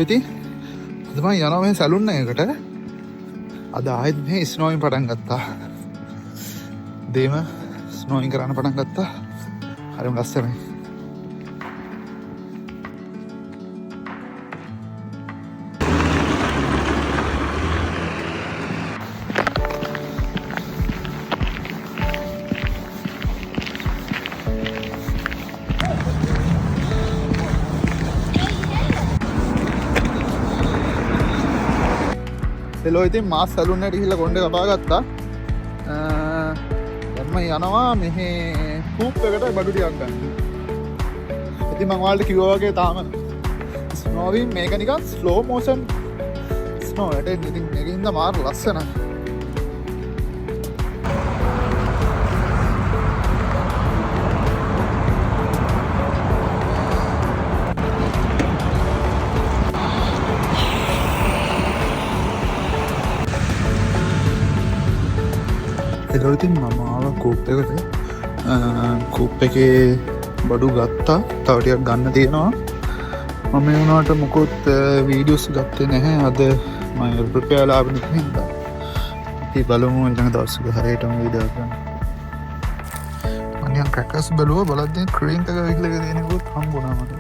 ඉතින් අද මම යනවා මේ සැලුන් එකකට. අද ආයෙත් මේ ස්නෝයින් පටන් ගත්තා. දේම ස්නෝයින් කරන්න පටන් ගත්තා. හරිම ලස්සනයි. එලෝ ඉතින් මාස් සැලුන් එකට ගිහිල්ලා කොණ්ඩේ කපා ගත්තා. දැන් මම යනවා මෙහි කූප් එකට බඩු ටිකක් ගන්න. ඉතින් මම ඔයාලට කිව්වා වගේ තාම ස්නෝවින් මේක නිකන් ස්ලෝ මෝෂන් ස්නෝ එකට ඉතින් මේකින්ද මාර ලස්සනයි. එදොතින් මම ආව කූප් එකට. කූප් එකේ බඩු ගත්තා. තව ටිකක් ගන්න තියෙනවා. මම මේ වුණාට මොකොත් වීඩියෝස් ගත්තේ නැහැ. අද මම ප්‍රපේලා ආපු නිසා. ඉතින් බලමු ඊළඟ දවසක හරියටම වීඩියෝ ගන්න. මම නිකන් ක්‍රැකර්ස් බැලුවා. බලද්දී ක්‍රීම් එක විහිළක දෙනකොට හම්බුණා මට.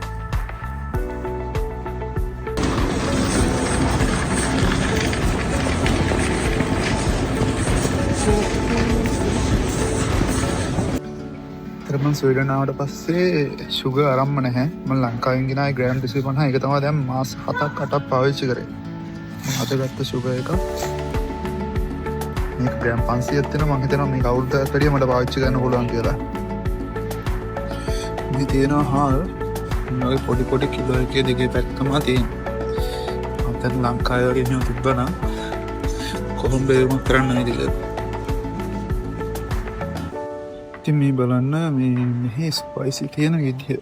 මම ස්වීඩන් ආවට පස්සේ සුගර් අරම්ම නැහැ. මම ලංකාවෙන් ගෙනාවේ ග්‍රෑම් 250. ඒක තමයි දැන් මාස 7ක් 8ක් පාවිච්චි කරේ. මම අද ගත්ත සුගර් එක. මේක ග්‍රෑම් 500ක් තියෙනවා. මම හිතනවා මේක අවුරුද්දකට වැඩිය මට පාවිච්චි කරන්න පුළුවන් කියලා. මේ තියෙනවා හාල්. මේ පොඩි පොඩි කිලෝ එකේ දෙකේ පැක් තමයි තියෙන්නේ. මම දැන් ලංකාවේ වගේ එහෙම තිබ්බනම් කොහොමද ඒක කරන්න නේද? ඉතින් මේ බලන්න මේ මෙහි ස්පයිසි තියෙන විදිහ.